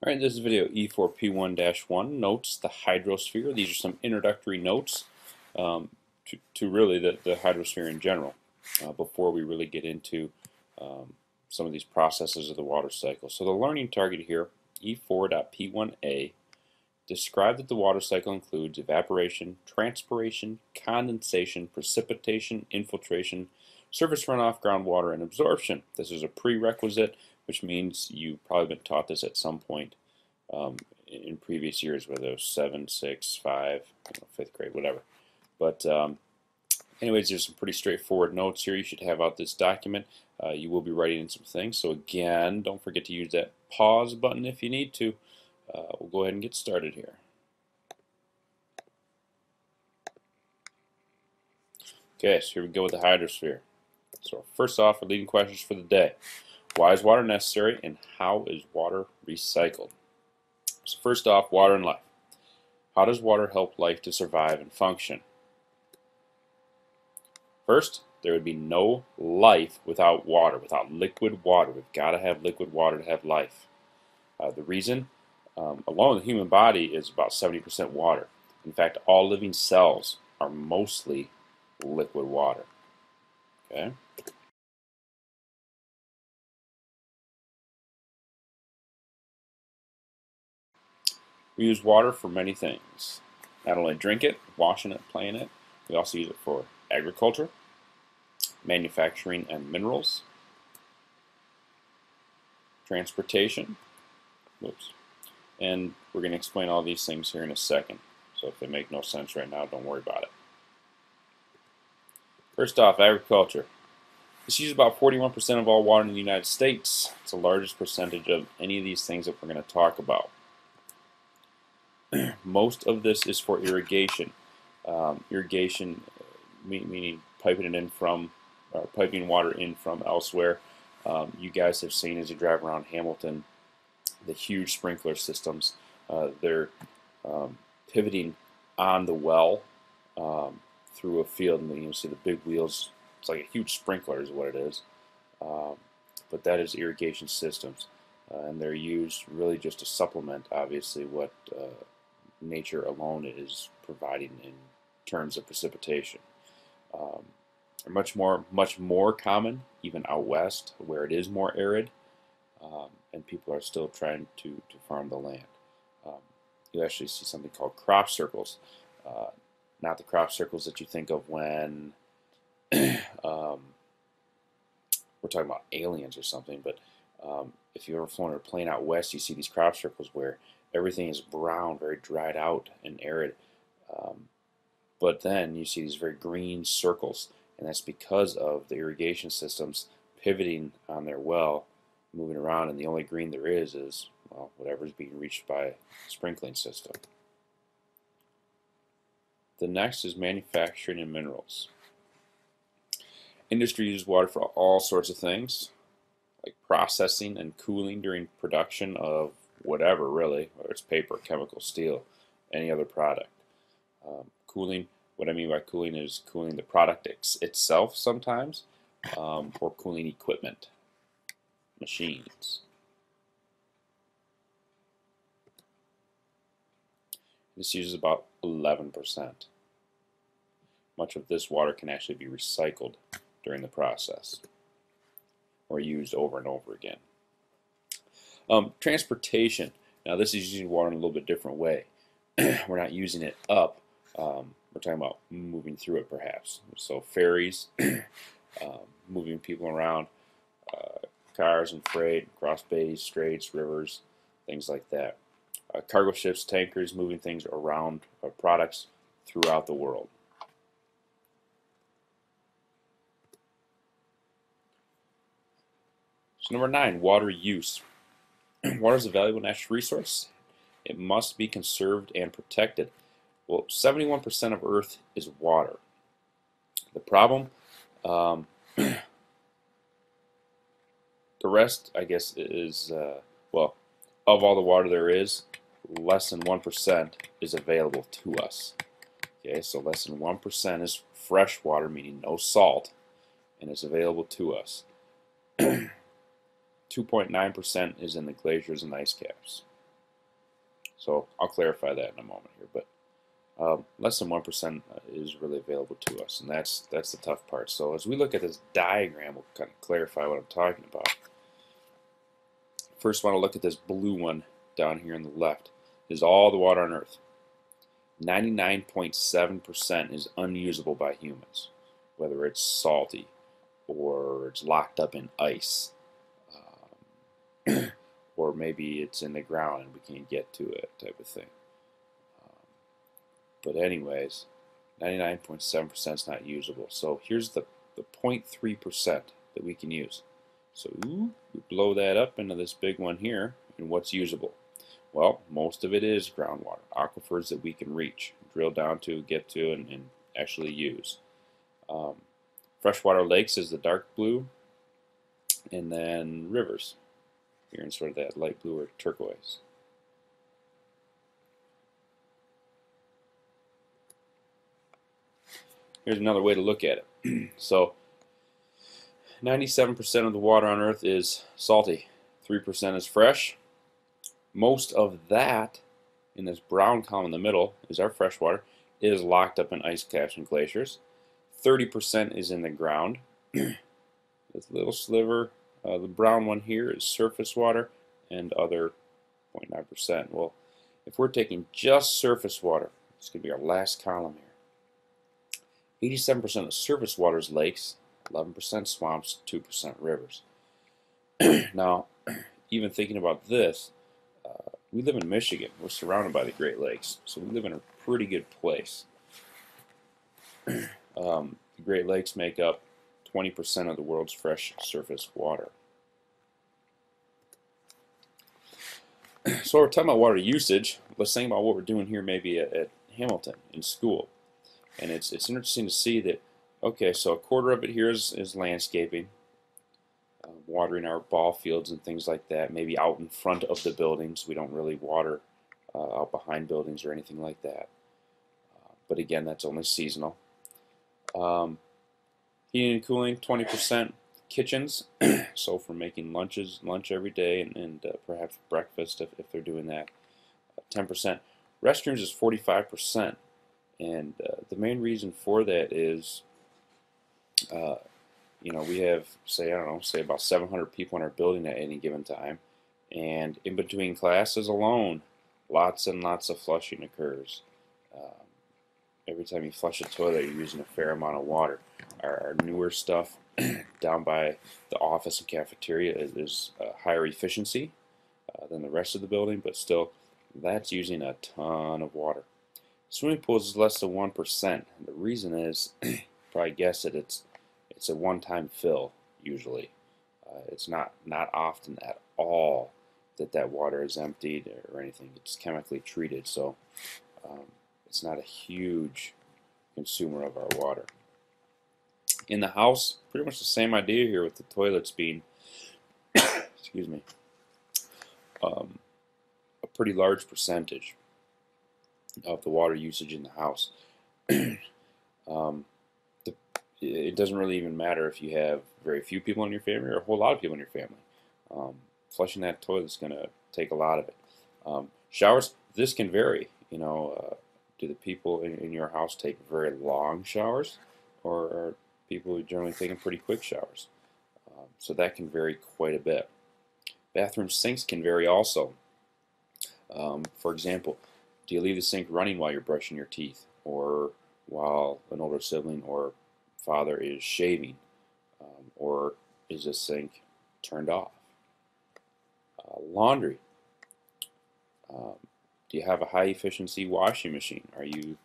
Alright, this is video E4.p1-1, notes the hydrosphere. These are some introductory notes to really the hydrosphere in general before we really get into some of these processes of the water cycle. So the learning target here, E4.p1-1, describe that the water cycle includes evaporation, transpiration, condensation, precipitation, infiltration, surface runoff, groundwater, and absorption. This is a prerequisite, which means you've probably been taught this at some point in previous years, whether it was 7, 6, 5, 5th grade, whatever. But anyways, there's some pretty straightforward notes here you should have out this document. You will be writing in some things. So again, don't forget to use that pause button if you need to. We'll go ahead and get started here. Okay, so here we go with the hydrosphere. So first off, our leading questions for the day. Why is water necessary, and how is water recycled? So first off, water and life. How does water help life to survive and function? First, there would be no life without water, without liquid water. We've got to have liquid water to have life. The reason, alone, the human body is about 70% water. In fact, all living cells are mostly liquid water. Okay. We use water for many things. Not only drink it, washing it, playing it, we also use it for agriculture, manufacturing and minerals, transportation, and we're going to explain all these things here in a second. So if they make no sense right now, don't worry about it. First off, agriculture. This uses about 41% of all water in the United States. It's the largest percentage of any of these things that we're going to talk about. Most of this is for irrigation. Irrigation meaning piping it in from, piping water in from elsewhere. You guys have seen as you drive around Hamilton the huge sprinkler systems. They're pivoting on the well through a field, and you see the big wheels. It's like a huge sprinkler is what it is. But that is irrigation systems, and they're used really just to supplement, obviously, what nature alone is providing in terms of precipitation. Are much more common even out west where it is more arid, and people are still trying to farm the land. You actually see something called crop circles, not the crop circles that you think of when we're talking about aliens or something, but if you've ever flown a plane out west, you see these crop circles where everything is brown, very dried out and arid. But then you see these very green circles, and that's because of the irrigation systems pivoting on their well, moving around, and the only green there is, well, whatever's being reached by a sprinkling system. The next is manufacturing and minerals. Industry uses water for all sorts of things, like processing and cooling during production of whatever, really, whether it's paper, chemical, steel, any other product. Cooling, what I mean by cooling is cooling the product itself sometimes, or cooling equipment, machines. This uses about 11%. Much of this water can actually be recycled during the process or used over and over again. Transportation. Now this is using water in a little bit different way. We're not using it up. We're talking about moving through it perhaps. So ferries, moving people around, cars and freight, across bays, straits, rivers, things like that. Cargo ships, tankers, moving things around, products throughout the world. So number 9, water use. Water is a valuable natural resource. It must be conserved and protected. Well, 71% of Earth is water. The problem, the rest, I guess, is, well, of all the water there is, less than 1% is available to us. Okay, so less than 1% is fresh water, meaning no salt, and is available to us. 2.9% is in the glaciers and ice caps. So I'll clarify that in a moment here. But less than 1% is really available to us, and that's the tough part. So as we look at this diagram, we'll kind of clarify what I'm talking about. First, I want to look at this blue one down here on the left. This is all the water on Earth. 99.7% is unusable by humans, whether it's salty or it's locked up in ice, or maybe it's in the ground and we can't get to it, type of thing. But anyways, 99.7% is not usable. So here's the 0.3% that we can use. So we blow that up into this big one here, and what's usable? Well, most of it is groundwater, aquifers that we can reach, drill down to, get to, and actually use. Freshwater lakes is the dark blue, and then rivers here in sort of that light blue or turquoise. Here's another way to look at it. So 97% of the water on Earth is salty, 3% is fresh. Most of that, in this brown column in the middle, is our fresh water. It is locked up in ice caps and glaciers. 30% is in the ground. This little sliver, the brown one here, is surface water, and other 0.9%. Well, if we're taking just surface water, it's going to be our last column here. 87% of surface water is lakes, 11% swamps, 2% rivers. Now, even thinking about this, we live in Michigan. We're surrounded by the Great Lakes, so we live in a pretty good place. The Great Lakes make up 20% of the world's fresh surface water. So we're talking about water usage. Let's think about what we're doing here maybe at Hamilton in school. And it's interesting to see that, okay, so a quarter of it here is landscaping, watering our ball fields and things like that, maybe out in front of the buildings. We don't really water out behind buildings or anything like that. But again, that's only seasonal. Heating and cooling, 20%. Kitchens, so for making lunch every day, and perhaps breakfast if they're doing that, 10%. Restrooms is 45%. And the main reason for that is, we have, say about 700 people in our building at any given time, and in between classes alone, lots and lots of flushing occurs. Every time you flush a toilet, you're using a fair amount of water. Our newer stuff down by the office and cafeteria is higher efficiency than the rest of the building, but still, that's using a ton of water. Swimming pools is less than 1%. And the reason is, probably guess it, it's a one-time fill usually. It's not often at all that water is emptied or anything. It's chemically treated, so it's not a huge consumer of our water. In the house, pretty much the same idea here with the toilets being, excuse me, a pretty large percentage of the water usage in the house. It doesn't really even matter if you have very few people in your family or a whole lot of people in your family. Flushing that toilet is going to take a lot of it. Showers, this can vary. Do the people in your house take very long showers, or are people generally taking pretty quick showers? So that can vary quite a bit. Bathroom sinks can vary also. For example, do you leave the sink running while you're brushing your teeth, or while an older sibling or father is shaving, or is the sink turned off? Laundry. Do you have a high efficiency washing machine? Are you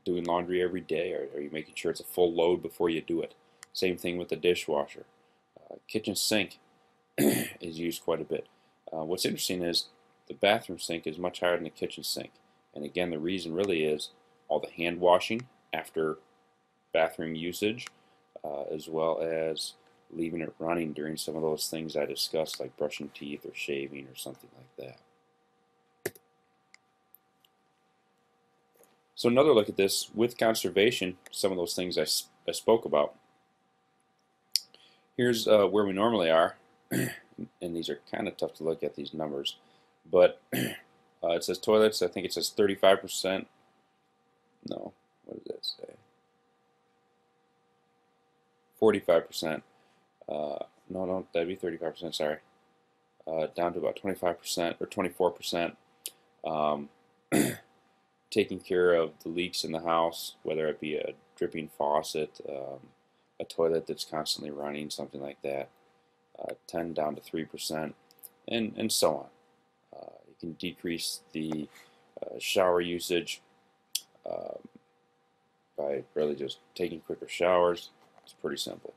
doing laundry every day, or are you making sure it's a full load before you do it? Same thing with the dishwasher. Kitchen sink is used quite a bit. What's interesting is the bathroom sink is much higher than the kitchen sink. And again, the reason really is all the hand washing after bathroom usage, as well as leaving it running during some of those things I discussed, like brushing teeth or shaving or something like that. So another look at this with conservation, some of those things I spoke about. Here's where we normally are, and these are kind of tough to look at, these numbers, But it says toilets. I think it says 35%. No, what does that say? 45%. No, that'd be 35%. Sorry, down to about 25% or 24%. Um, taking care of the leaks in the house, whether it be a dripping faucet, a toilet that's constantly running, something like that. 10 down to 3%, and so on. You can decrease the shower usage by really just taking quicker showers. It's pretty simple.